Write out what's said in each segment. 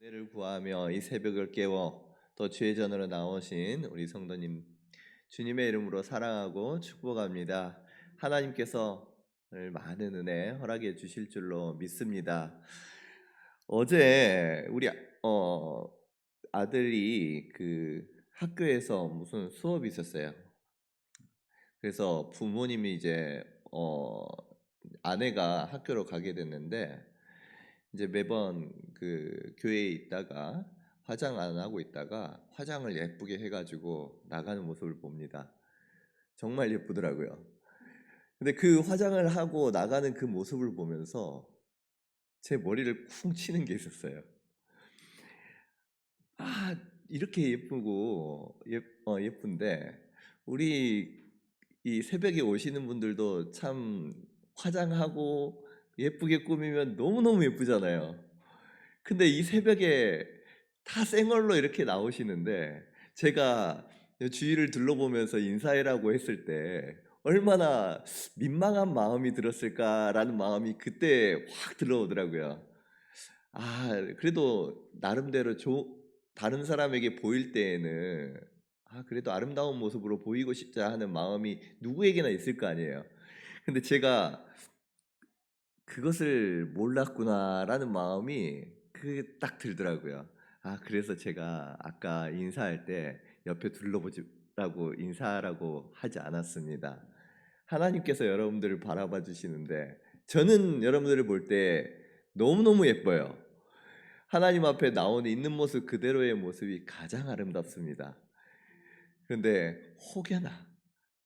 은혜를 구하며 이 새벽을 깨워 또 주의 전으로 나오신 우리 성도님 주님의 이름으로 사랑하고 축복합니다. 하나님께서 오늘 많은 은혜 허락해 주실 줄로 믿습니다. 어제 우리 아들이 그 학교에서 무슨 수업이 있었어요. 그래서 부모님이 이제 아내가 학교로 가게 됐는데 이제 매번 그 교회에 있다가 화장 안 하고 있다가 화장을 예쁘게 해가지고 나가는 모습을 봅니다. 정말 예쁘더라고요. 근데 그 화장을 하고 나가는 그 모습을 보면서 제 머리를 쿵 치는 게 있었어요. 아, 이렇게 예쁘고 예쁜데 우리 이 새벽에 오시는 분들도 참 화장하고 예쁘게 꾸미면 너무너무 예쁘잖아요. 근데 이 새벽에 다 생얼로 이렇게 나오시는데 제가 주위를 둘러보면서 인사해라고 했을 때 얼마나 민망한 마음이 들었을까라는 마음이 그때 확 들어오더라고요. 아, 그래도 나름대로 다른 사람에게 보일 때에는 그래도 아름다운 모습으로 보이고 싶자 하는 마음이 누구에게나 있을 거 아니에요. 근데 제가 그것을 몰랐구나라는 마음이 그 딱 들더라고요. 그래서 제가 아까 인사할 때 옆에 둘러보지라고 인사라고 하지 않았습니다. 하나님께서 여러분들을 바라봐 주시는데 저는 여러분들을 볼 때 너무너무 예뻐요. 하나님 앞에 나오는 있는 모습 그대로의 모습이 가장 아름답습니다. 그런데 혹여나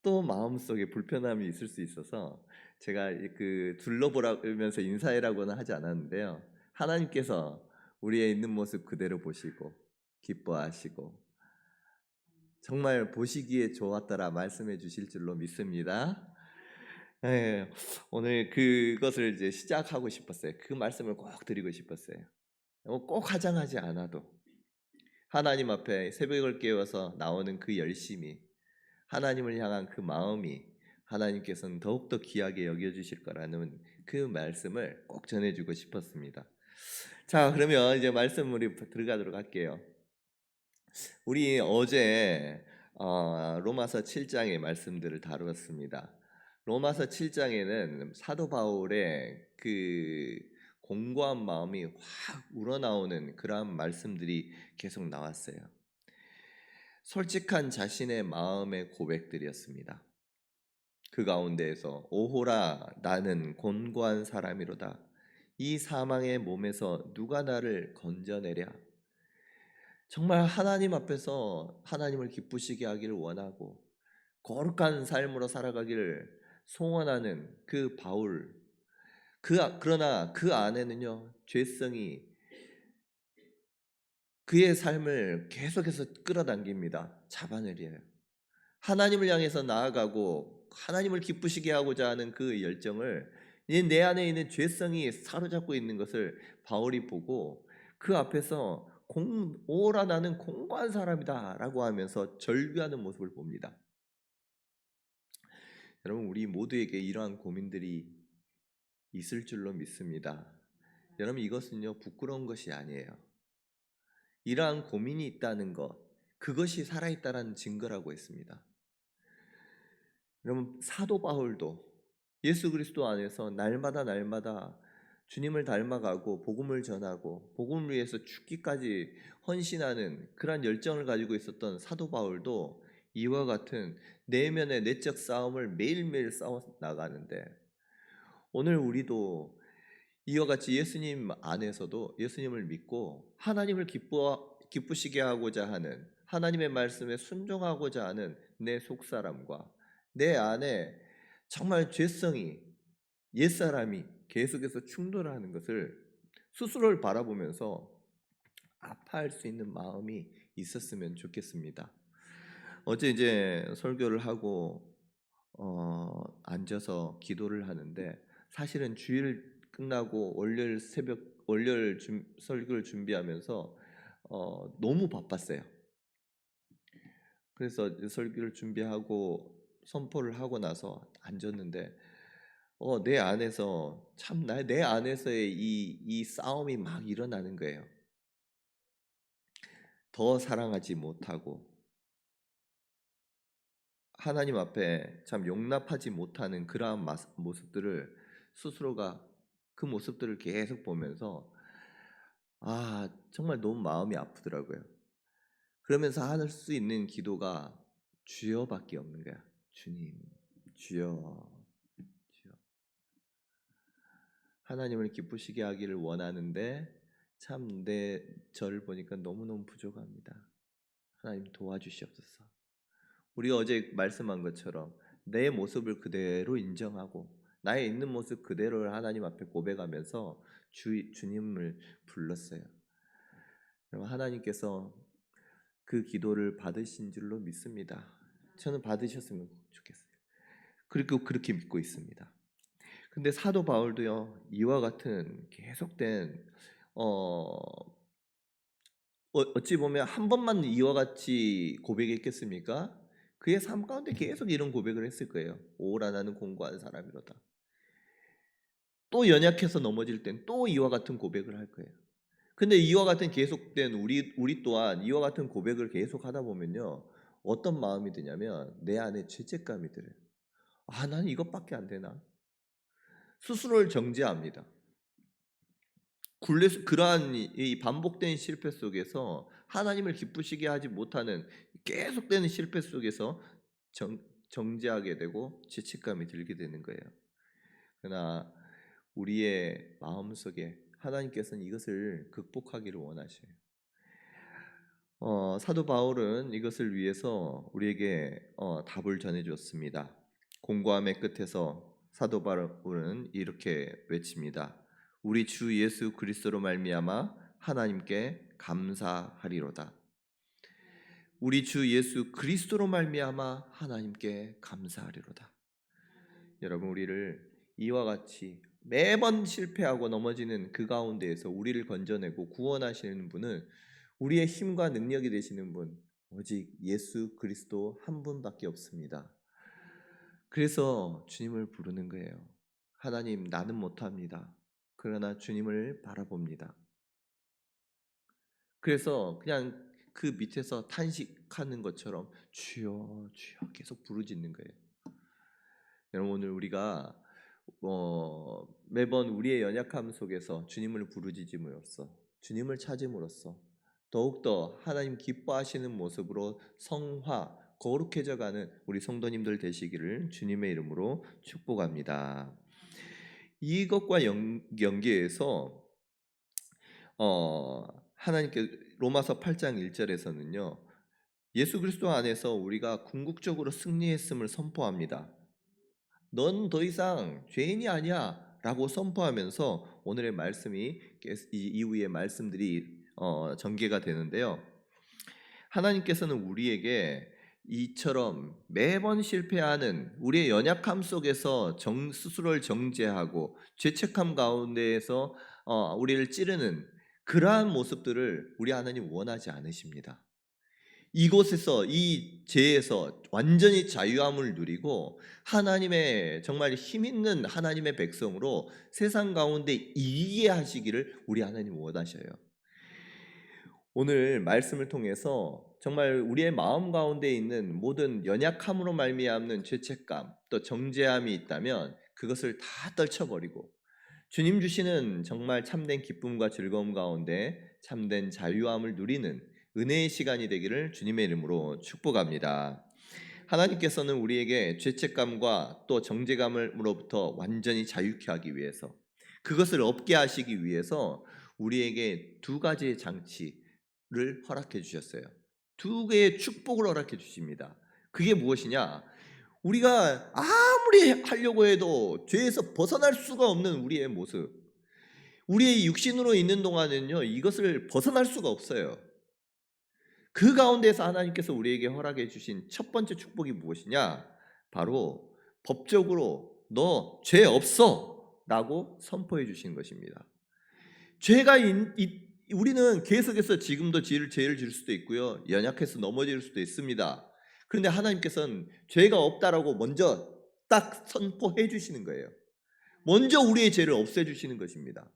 또 마음속에 불편함이 있을 수 있어서 제가 그 둘러보라면서 인사해라고는 하지 않았는데요. 하나님께서 우리의 있는 모습 그대로 보시고 기뻐하시고 정말 보시기에 좋았더라 말씀해 주실 줄로 믿습니다. 예, 오늘 그것을 이제 시작하고 싶었어요. 그 말씀을 꼭 드리고 싶었어요. 꼭 화장하지 않아도 하나님 앞에 새벽을 깨워서 나오는 그 열심이 하나님을 향한 그 마음이 하나님께서는 더욱더 귀하게 여겨주실 거라는 그 말씀을 꼭 전해주고 싶었습니다. 자, 그러면 이제 말씀 우리 들어가도록 할게요. 우리 어제 로마서 7장의 말씀들을 다루었습니다. 로마서 7장에는 사도 바울의 그 공고한 마음이 확 우러나오는 그러한 말씀들이 계속 나왔어요. 솔직한 자신의 마음의 고백들이었습니다. 그 가운데에서 오호라 나는 곤고한 사람이로다. 이 사망의 몸에서 누가 나를 건져내랴. 정말 하나님 앞에서 하나님을 기쁘시게 하기를 원하고 거룩한 삶으로 살아가기를 소원하는 그 바울. 그러나 그 안에는요 죄성이 그의 삶을 계속해서 끌어당깁니다. 잡아내려요. 하나님을 향해서 나아가고 하나님을 기쁘시게 하고자 하는 그 열정을 내 안에 있는 죄성이 사로잡고 있는 것을 바울이 보고 그 앞에서 오라 나는 공고한 사람이다 라고 하면서 절규하는 모습을 봅니다. 여러분 우리 모두에게 이러한 고민들이 있을 줄로 믿습니다. 여러분 이것은요 부끄러운 것이 아니에요. 이러한 고민이 있다는 것 그것이 살아있다는 증거라고 했습니다. 여러분 사도 바울도 예수 그리스도 안에서 날마다 주님을 닮아가고 복음을 전하고 복음을 위해서 죽기까지 헌신하는 그러한 열정을 가지고 있었던 사도 바울도 이와 같은 내면의 내적 싸움을 매일매일 싸워 나가는데 오늘 우리도 이와 같이 예수님 안에서도 예수님을 믿고 하나님을 기쁘시게 하고자 하는 하나님의 말씀에 순종하고자 하는 내 속사람과 내 안에 정말 죄성이 옛사람이 계속해서 충돌하는 것을 스스로를 바라보면서 아파할 수 있는 마음이 있었으면 좋겠습니다. 어제 이제 설교를 하고 앉아서 기도를 하는데 사실은 주일 끝나고 월요일 설교를 준비하면서 너무 바빴어요. 그래서 설교를 준비하고 선포를 하고 나서 앉았는데 내 안에서 참 내 안에서의 이 싸움이 막 일어나는 거예요. 더 사랑하지 못하고 하나님 앞에 참 용납하지 못하는 그러한 모습들을 스스로가 그 모습들을 계속 보면서 정말 너무 마음이 아프더라고요. 그러면서 할 수 있는 기도가 주여밖에 없는 거야. 주님, 주여, 주여. 하나님을 기쁘시게 하기를 원하는데 참 내 저를 보니까 너무너무 부족합니다. 하나님 도와주시옵소서. 우리가 어제 말씀한 것처럼 내 모습을 그대로 인정하고 나의 있는 모습 그대로를 하나님 앞에 고백하면서 주님을 불렀어요. 그럼 하나님께서 그 기도를 받으신 줄로 믿습니다. 저는 받으셨으면 좋겠어요. 그리고 그렇게 믿고 있습니다. 근데 사도 바울도요, 이와 같은 계속된 어찌 보면 한 번만 이와 같이 고백했겠습니까? 그의 삶 가운데 계속 이런 고백을 했을 거예요. 오라 나는 공고한 사람이로다. 또 연약해서 넘어질 땐 또 이와 같은 고백을 할 거예요. 근데 이와 같은 계속된 우리 또한 이와 같은 고백을 계속 하다 보면요, 어떤 마음이 드냐면 내 안에 죄책감이 들어요. 난 이것밖에 안 되나? 스스로를 정죄합니다. 그러한 이 반복된 실패 속에서 하나님을 기쁘시게 하지 못하는 계속되는 실패 속에서 정죄하게 되고 죄책감이 들게 되는 거예요. 그러나 우리의 마음속에 하나님께서는 이것을 극복하기를 원하셔요. 사도 바울은 이것을 위해서 우리에게 답을 전해주었습니다. 공고함의 끝에서 사도 바울은 이렇게 외칩니다. 우리 주 예수 그리스도로 말미암아 하나님께 감사하리로다. 우리 주 예수 그리스도로 말미암아 하나님께 감사하리로다. 여러분, 우리를 이와 같이 매번 실패하고 넘어지는 그 가운데에서 우리를 건져내고 구원하시는 분은 우리의 힘과 능력이 되시는 분 오직 예수 그리스도 한 분밖에 없습니다. 그래서 주님을 부르는 거예요. 하나님, 나는 못합니다. 그러나 주님을 바라봅니다. 그래서 그냥 그 밑에서 탄식하는 것처럼 주여 주여 계속 부르짖는 거예요. 여러분, 오늘 우리가 매번 우리의 연약함 속에서 주님을 부르짖음으로써 주님을 찾음으로써 더욱더 하나님 기뻐하시는 모습으로 성화 거룩해져가는 우리 성도님들 되시기를 주님의 이름으로 축복합니다. 이것과 연계해서 하나님께 로마서 8장 1절에서는요, 예수 그리스도 안에서 우리가 궁극적으로 승리했음을 선포합니다. 넌 더 이상 죄인이 아니야 라고 선포하면서 오늘의 말씀이 이후의 말씀들이 전개가 되는데요. 하나님께서는 우리에게 이처럼 매번 실패하는 우리의 연약함 속에서 스스로를 정죄하고 죄책감 가운데에서 우리를 찌르는 그러한 모습들을 우리 하나님 원하지 않으십니다. 이곳에서 이 죄에서 완전히 자유함을 누리고 하나님의 정말 힘 있는 하나님의 백성으로 세상 가운데 이기게 하시기를 우리 하나님 원하셔요. 오늘 말씀을 통해서 정말 우리의 마음 가운데 있는 모든 연약함으로 말미암는 죄책감 또 정죄함이 있다면 그것을 다 떨쳐버리고 주님 주시는 정말 참된 기쁨과 즐거움 가운데 참된 자유함을 누리는 은혜의 시간이 되기를 주님의 이름으로 축복합니다. 하나님께서는 우리에게 죄책감과 또 정죄감으로부터 완전히 자유케 하기 위해서 그것을 없게 하시기 위해서 우리에게 두 가지의 장치를 허락해 주셨어요. 두 개의 축복을 허락해 주십니다. 그게 무엇이냐? 우리가 아무리 하려고 해도 죄에서 벗어날 수가 없는 우리의 모습, 우리의 육신으로 있는 동안은요 이것을 벗어날 수가 없어요. 그 가운데서 하나님께서 우리에게 허락해 주신 첫 번째 축복이 무엇이냐? 바로 법적으로 너 죄 없어 라고 선포해 주신 것입니다. 우리는 계속해서 지금도 죄를 지을 수도 있고요, 연약해서 넘어질 수도 있습니다. 그런데 하나님께서는 죄가 없다라고 먼저 딱 선포해 주시는 거예요. 먼저 우리의 죄를 없애 주시는 것입니다.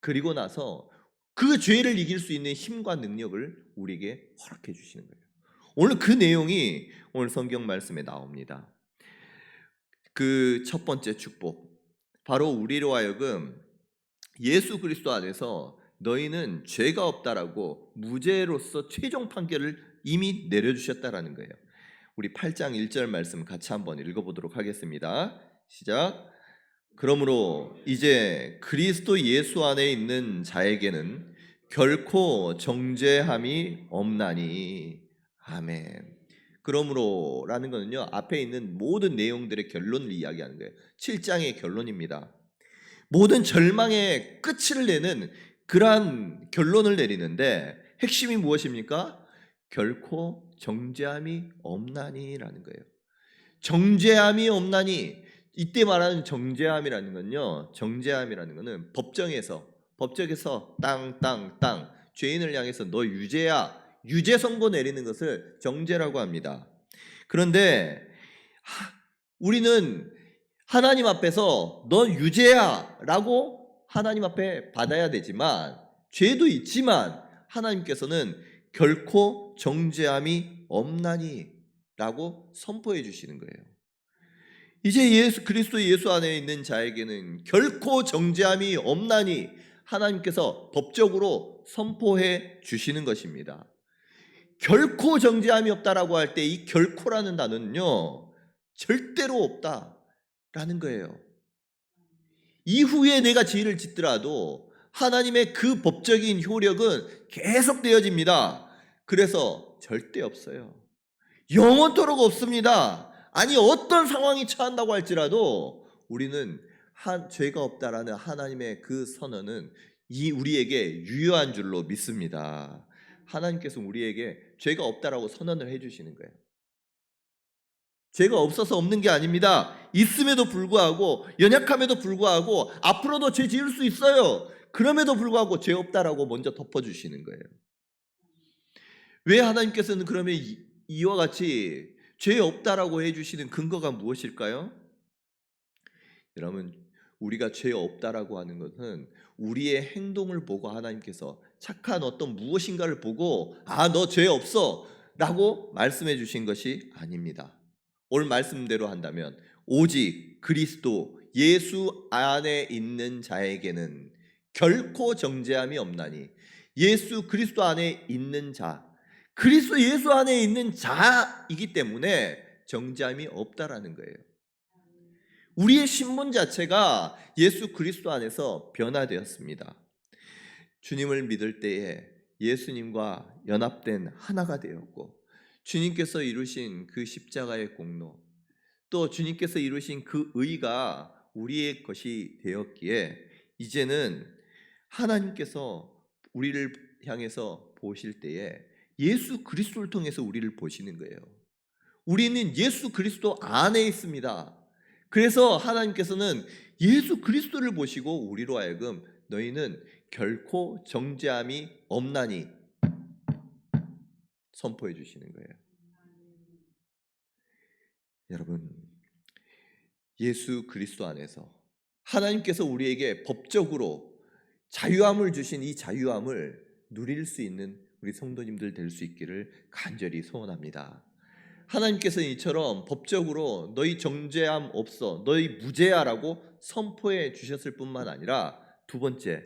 그리고 나서 그 죄를 이길 수 있는 힘과 능력을 우리에게 허락해 주시는 거예요. 오늘 그 내용이 오늘 성경 말씀에 나옵니다. 그 첫 번째 축복, 바로 우리로 하여금 예수 그리스도 안에서 너희는 죄가 없다라고 무죄로서 최종 판결을 이미 내려주셨다라는 거예요. 우리 8장 1절 말씀 같이 한번 읽어보도록 하겠습니다. 시작. 그러므로 이제 그리스도 예수 안에 있는 자에게는 결코 정죄함이 없나니. 아멘. 그러므로라는 것은요, 앞에 있는 모든 내용들의 결론을 이야기하는 거예요. 7장의 결론입니다. 모든 절망의 끝을 내는 그러한 결론을 내리는데 핵심이 무엇입니까? 결코 정죄함이 없나니라는 거예요. 정죄함이 없나니. 이때 말하는 정죄함이라는 건요, 정죄함이라는 것은 법정에서 땅 죄인을 향해서 너 유죄야, 유죄 선고 내리는 것을 정죄라고 합니다. 그런데 우리는 하나님 앞에서 넌 유죄야 라고 하나님 앞에 받아야 되지만, 죄도 있지만 하나님께서는 결코 정죄함이 없나니 라고 선포해 주시는 거예요. 이제 그리스도 예수 안에 있는 자에게는 결코 정죄함이 없나니 하나님께서 법적으로 선포해 주시는 것입니다. 결코 정죄함이 없다라고 할 때 이 결코라는 단어는요, 절대로 없다라는 거예요. 이후에 내가 죄를 짓더라도 하나님의 그 법적인 효력은 계속되어집니다. 그래서 절대 없어요. 영원토록 없습니다. 아니, 어떤 상황이 처한다고 할지라도 우리는 죄가 없다라는 하나님의 그 선언은 우리에게 유효한 줄로 믿습니다. 하나님께서 우리에게 죄가 없다라고 선언을 해주시는 거예요. 죄가 없어서 없는 게 아닙니다. 있음에도 불구하고, 연약함에도 불구하고 앞으로도 죄 지을 수 있어요. 그럼에도 불구하고 죄 없다라고 먼저 덮어주시는 거예요. 왜 하나님께서는 그러면 이와 같이 죄 없다라고 해주시는 근거가 무엇일까요? 여러분, 우리가 죄 없다라고 하는 것은 우리의 행동을 보고 하나님께서 착한 어떤 무엇인가를 보고 너 죄 없어 라고 말씀해 주신 것이 아닙니다. 오늘 말씀대로 한다면 오직 그리스도 예수 안에 있는 자에게는 결코 정죄함이 없나니. 예수 그리스도 안에 있는 자, 그리스도 예수 안에 있는 자이기 때문에 정죄함이 없다라는 거예요. 우리의 신분 자체가 예수 그리스도 안에서 변화되었습니다. 주님을 믿을 때에 예수님과 연합된 하나가 되었고, 주님께서 이루신 그 십자가의 공로, 또 주님께서 이루신 그 의가 우리의 것이 되었기에 이제는 하나님께서 우리를 향해서 보실 때에 예수 그리스도를 통해서 우리를 보시는 거예요. 우리는 예수 그리스도 안에 있습니다. 그래서 하나님께서는 예수 그리스도를 보시고 우리로 하여금 너희는 결코 정죄함이 없나니 선포해 주시는 거예요. 여러분, 예수 그리스도 안에서 하나님께서 우리에게 법적으로 자유함을 주신 이 자유함을 누릴 수 있는 우리 성도님들 될 수 있기를 간절히 소원합니다. 하나님께서는 이처럼 법적으로 너희 정죄함 없어, 너희 무죄야라고 선포해 주셨을 뿐만 아니라, 두 번째,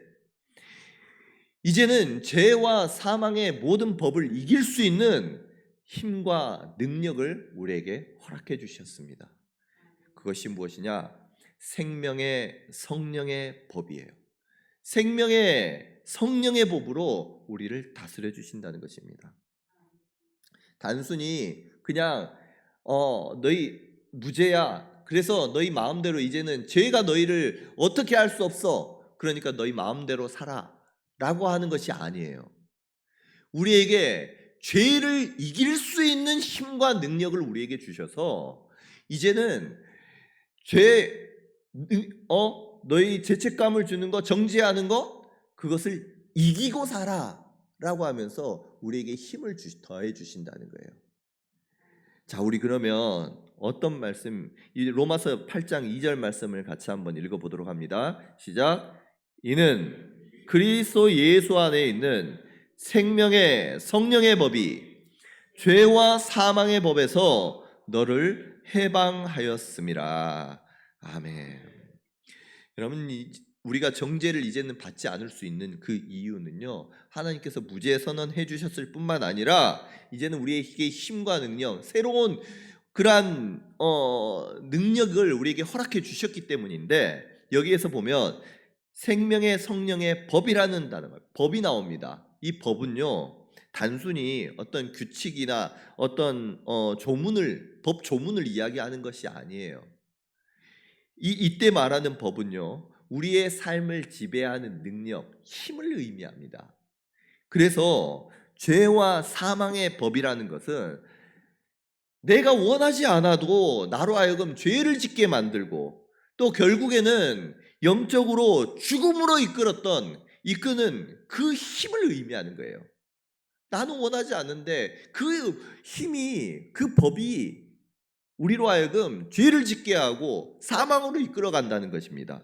이제는 죄와 사망의 모든 법을 이길 수 있는 힘과 능력을 우리에게 허락해 주셨습니다. 그것이 무엇이냐? 생명의 성령의 법이에요. 생명의 성령의 법으로 우리를 다스려 주신다는 것입니다. 단순히 그냥 너희 무죄야, 그래서 너희 마음대로 이제는 죄가 너희를 어떻게 할 수 없어, 그러니까 너희 마음대로 살아 라고 하는 것이 아니에요. 우리에게 죄를 이길 수 있는 힘과 능력을 우리에게 주셔서 이제는 너희 죄책감을 주는 거, 정죄하는 거, 그것을 이기고 살아 라고 하면서 우리에게 힘을 더해 주신다는 거예요. 자, 우리 그러면 어떤 말씀, 이 로마서 8장 2절 말씀을 같이 한번 읽어보도록 합니다. 시작. 이는 그리스도 예수 안에 있는 생명의 성령의 법이 죄와 사망의 법에서 너를 해방하였음이라. 아멘. 여러분, 우리가 정죄를 이제는 받지 않을 수 있는 그 이유는요, 하나님께서 무죄 선언해 주셨을 뿐만 아니라 이제는 우리에게 힘과 능력, 새로운 그러한 능력을 우리에게 허락해 주셨기 때문인데, 여기에서 보면 생명의 성령의 법이라는 단어가, 법이 나옵니다. 이 법은요, 단순히 어떤 규칙이나 어떤 법 조문을 이야기하는 것이 아니에요. 이때 말하는 법은요, 우리의 삶을 지배하는 능력, 힘을 의미합니다. 그래서 죄와 사망의 법이라는 것은 내가 원하지 않아도 나로 하여금 죄를 짓게 만들고, 또 결국에는 영적으로 죽음으로 이끄는 그 힘을 의미하는 거예요. 나는 원하지 않는데 그 힘이, 그 법이 우리로 하여금 죄를 짓게 하고 사망으로 이끌어 간다는 것입니다.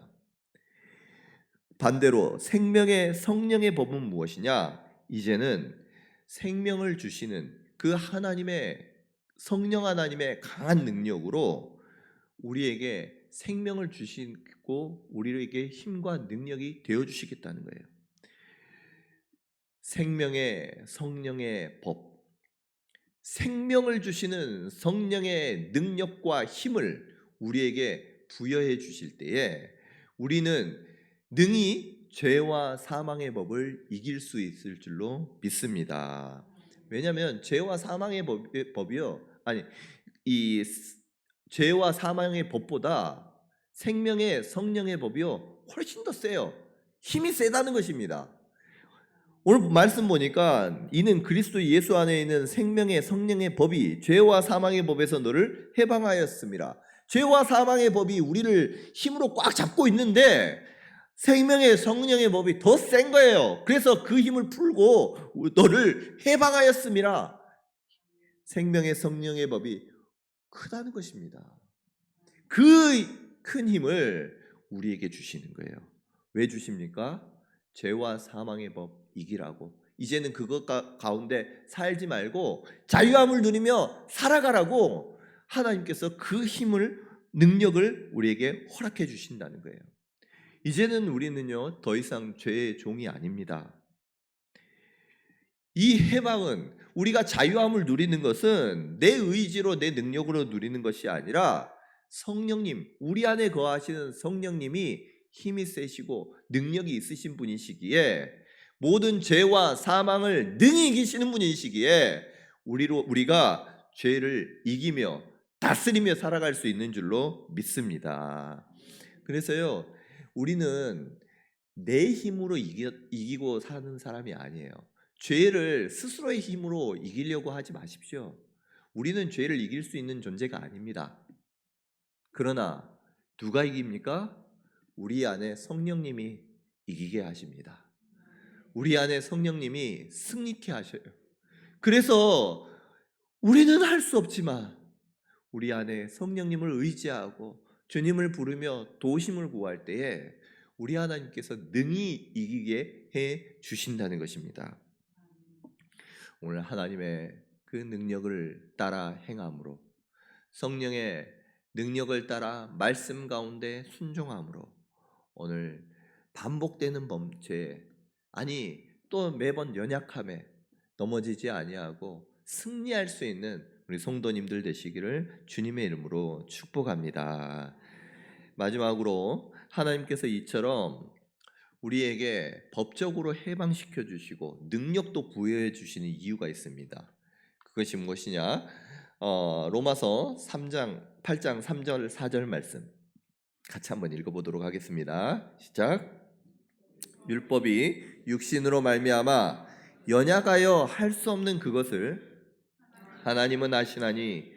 반대로 생명의 성령의 법은 무엇이냐? 이제는 생명을 주시는 그 하나님의, 성령 하나님의 강한 능력으로 우리에게 생명을 주시고 우리에게 힘과 능력이 되어 주시겠다는 거예요. 생명의 성령의 법, 생명을 주시는 성령의 능력과 힘을 우리에게 부여해 주실 때에 우리는 능히 죄와 사망의 법을 이길 수 있을 줄로 믿습니다. 왜냐하면 죄와 사망의 법이요, 이 죄와 사망의 법보다 생명의 성령의 법이요 훨씬 더 세요. 힘이 세다는 것입니다. 오늘 말씀 보니까 이는 그리스도 예수 안에 있는 생명의 성령의 법이 죄와 사망의 법에서 너를 해방하였습니다. 죄와 사망의 법이 우리를 힘으로 꽉 잡고 있는데 생명의 성령의 법이 더 센 거예요. 그래서 그 힘을 풀고 너를 해방하였습니다. 생명의 성령의 법이 크다는 것입니다. 그 큰 힘을 우리에게 주시는 거예요. 왜 주십니까? 죄와 사망의 법 이기라고. 이제는 그것 가운데 살지 말고 자유함을 누리며 살아가라고 하나님께서 그 힘을, 능력을 우리에게 허락해 주신다는 거예요. 이제는 우리는요, 더 이상 죄의 종이 아닙니다. 이 해방은, 우리가 자유함을 누리는 것은 내 의지로, 내 능력으로 누리는 것이 아니라 성령님, 우리 안에 거하시는 성령님이 힘이 세시고 능력이 있으신 분이시기에, 모든 죄와 사망을 능히 이기시는 분이시기에 우리가 죄를 이기며 다스리며 살아갈 수 있는 줄로 믿습니다. 그래서요, 우리는 내 힘으로 이기고 사는 사람이 아니에요. 죄를 스스로의 힘으로 이기려고 하지 마십시오. 우리는 죄를 이길 수 있는 존재가 아닙니다. 그러나 누가 이깁니까? 우리 안에 성령님이 이기게 하십니다. 우리 안에 성령님이 승리케 하셔요. 그래서 우리는 할 수 없지만 우리 안에 성령님을 의지하고 주님을 부르며 도우심을 구할 때에 우리 하나님께서 능히 이기게 해 주신다는 것입니다. 오늘 하나님의 그 능력을 따라 행함으로, 성령의 능력을 따라 말씀 가운데 순종함으로 오늘 반복되는 범죄, 또 매번 연약함에 넘어지지 아니하고 승리할 수 있는 우리 성도님들 되시기를 주님의 이름으로 축복합니다. 마지막으로 하나님께서 이처럼 우리에게 법적으로 해방시켜 주시고 능력도 부여해 주시는 이유가 있습니다. 그것이 무엇이냐? 로마서 8장 3절 4절 말씀 같이 한번 읽어보도록 하겠습니다. 시작. 율법이 육신으로 말미암아 연약하여 할 수 없는 그것을 하나님은 아시나니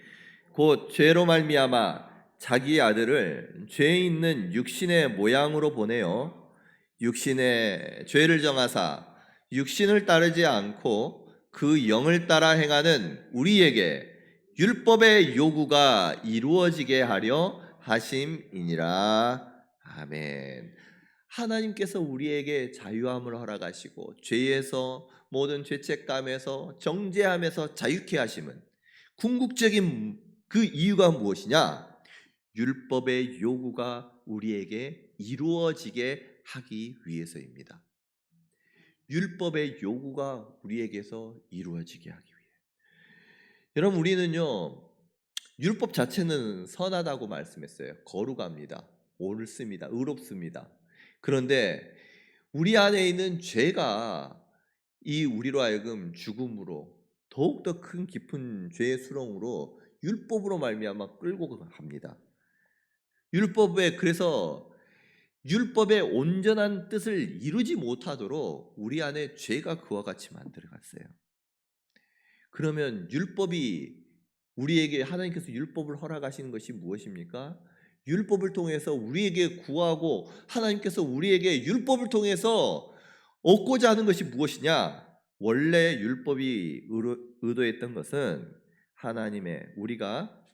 곧 죄로 말미암아 자기 아들을 죄 있는 육신의 모양으로 보내어 육신의 죄를 정하사 육신을 따르지 않고 그 영을 따라 행하는 우리에게 율법의 요구가 이루어지게 하려 하심이니라. 아멘. 하나님께서 우리에게 자유함을 허락하시고 죄에서 모든 죄책감에서 정죄함에서 자유케 하심은 궁극적인 그 이유가 무엇이냐? 율법의 요구가 우리에게 이루어지게 하기 위해서입니다. 율법의 요구가 우리에게서 이루어지게 하기 위해. 여러분, 우리는요, 율법 자체는 선하다고 말씀했어요. 거룩합니다. 옳습니다. 의롭습니다. 그런데 우리 안에 있는 죄가 이 우리로 하여금 죽음으로, 더욱더 큰 깊은 죄의 수렁으로 율법으로 말미암아 끌고 갑니다. 그래서 율법의 온전한 뜻을 이루지 못하도록 우리 안에 죄가 그와 같이 만들어갔어요. 그러면 하나님께서 율법을 허락하시는 것이 무엇입니까? 율법을 통해서 우리에게 구하고 하나님께서 우리에게 율법을 통해서 얻고자 하는 것이 무엇이냐? 원래 율법이 의도했던 것은 우리가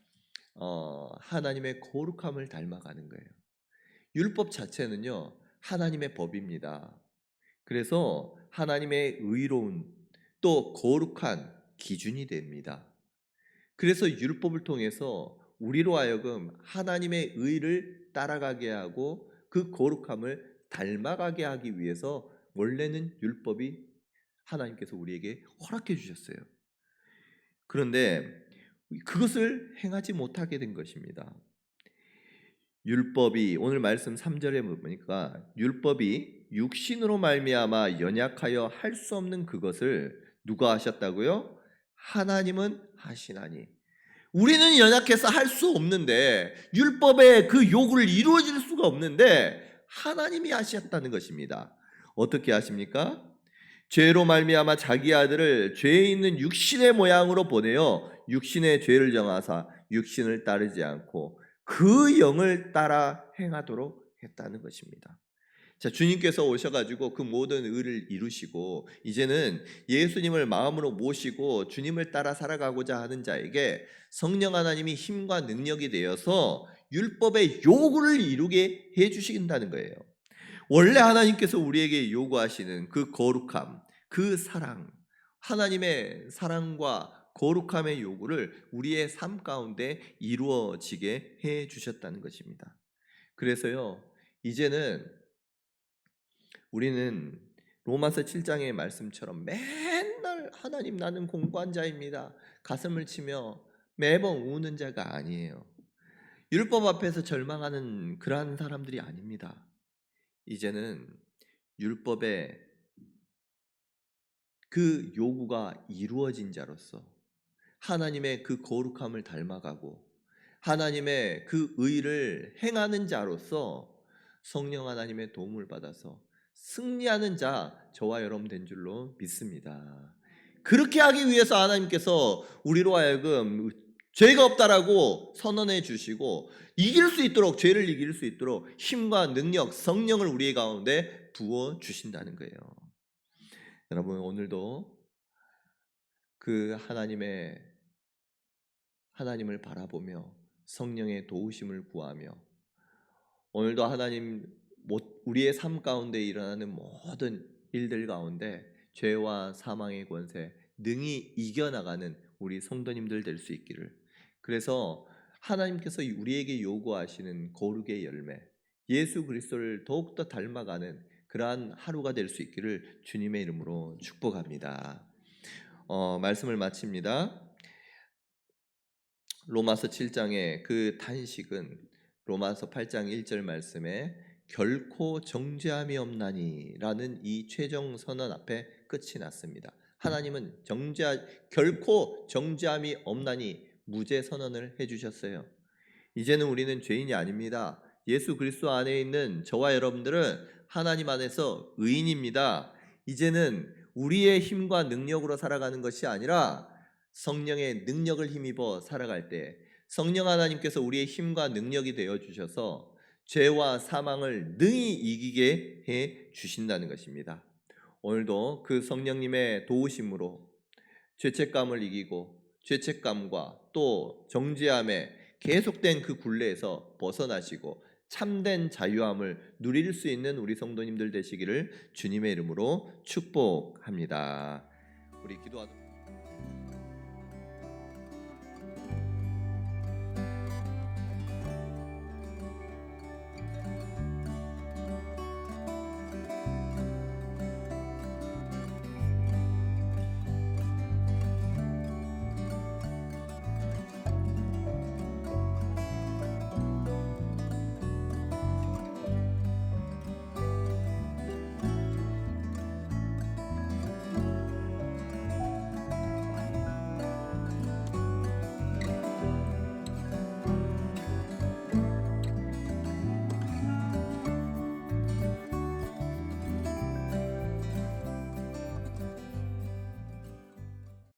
하나님의 거룩함을 닮아가는 거예요. 율법 자체는요, 하나님의 법입니다. 그래서 하나님의 의로운 또 거룩한 기준이 됩니다. 그래서 율법을 통해서 우리로 하여금 하나님의 의를 따라가게 하고 그 거룩함을 닮아가게 하기 위해서 원래는 율법이 하나님께서 우리에게 허락해 주셨어요. 그런데 그것을 행하지 못하게 된 것입니다. 율법이 오늘 말씀 3절에 보니까 율법이 육신으로 말미암아 연약하여 할 수 없는 그것을 누가 하셨다고요? 하나님은 하시나니. 우리는 연약해서 할 수 없는데, 율법의 그 요구를 이루어질 수가 없는데 하나님이 하셨다는 것입니다. 어떻게 하십니까? 죄로 말미암아 자기 아들을 죄에 있는 육신의 모양으로 보내어 육신의 죄를 정하사 육신을 따르지 않고 그 영을 따라 행하도록 했다는 것입니다. 자, 주님께서 오셔가지고 그 모든 의를 이루시고 이제는 예수님을 마음으로 모시고 주님을 따라 살아가고자 하는 자에게 성령 하나님이 힘과 능력이 되어서 율법의 요구를 이루게 해주신다는 거예요. 원래 하나님께서 우리에게 요구하시는 그 거룩함, 그 사랑, 하나님의 사랑과 거룩함의 요구를 우리의 삶 가운데 이루어지게 해 주셨다는 것입니다. 그래서요, 이제는 우리는 로마서 7장의 말씀처럼 맨날 하나님 나는 공고한 자입니다, 가슴을 치며 매번 우는 자가 아니에요. 율법 앞에서 절망하는 그러한 사람들이 아닙니다. 이제는 율법의 그 요구가 이루어진 자로서 하나님의 그 거룩함을 닮아가고 하나님의 그 의를 행하는 자로서 성령 하나님의 도움을 받아서 승리하는 자, 저와 여러분 된 줄로 믿습니다. 그렇게 하기 위해서 하나님께서 우리로 하여금 죄가 없다라고 선언해 주시고 죄를 이길 수 있도록 힘과 능력, 성령을 우리 가운데 부어 주신다는 거예요. 여러분, 오늘도 그 하나님을 바라보며 성령의 도우심을 구하며 오늘도 우리의 삶 가운데 일어나는 모든 일들 가운데 죄와 사망의 권세 능히 이겨나가는 우리 성도님들 될 수 있기를. 그래서 하나님께서 우리에게 요구하시는 거룩의 열매, 예수 그리스도를 더욱더 닮아가는 그러한 하루가 될 수 있기를 주님의 이름으로 축복합니다. 말씀을 마칩니다. 로마서 7장의 그 탄식은 로마서 8장 1절 말씀에 결코 정죄함이 없나니라는 이 최종 선언 앞에 끝이 났습니다. 하나님은 결코 정죄함이 없나니 무죄 선언을 해주셨어요. 이제는 우리는 죄인이 아닙니다. 예수 그리스도 안에 있는 저와 여러분들은 하나님 안에서 의인입니다. 이제는 우리의 힘과 능력으로 살아가는 것이 아니라 성령의 능력을 힘입어 살아갈 때 성령 하나님께서 우리의 힘과 능력이 되어 주셔서 죄와 사망을 능히 이기게 해 주신다는 것입니다. 오늘도 그 성령님의 도우심으로 죄책감을 이기고 죄책감과 또 정죄함에 계속된 그 굴레에서 벗어나시고 참된 자유함을 누릴 수 있는 우리 성도님들 되시기를 주님의 이름으로 축복합니다. 우리 기도하도록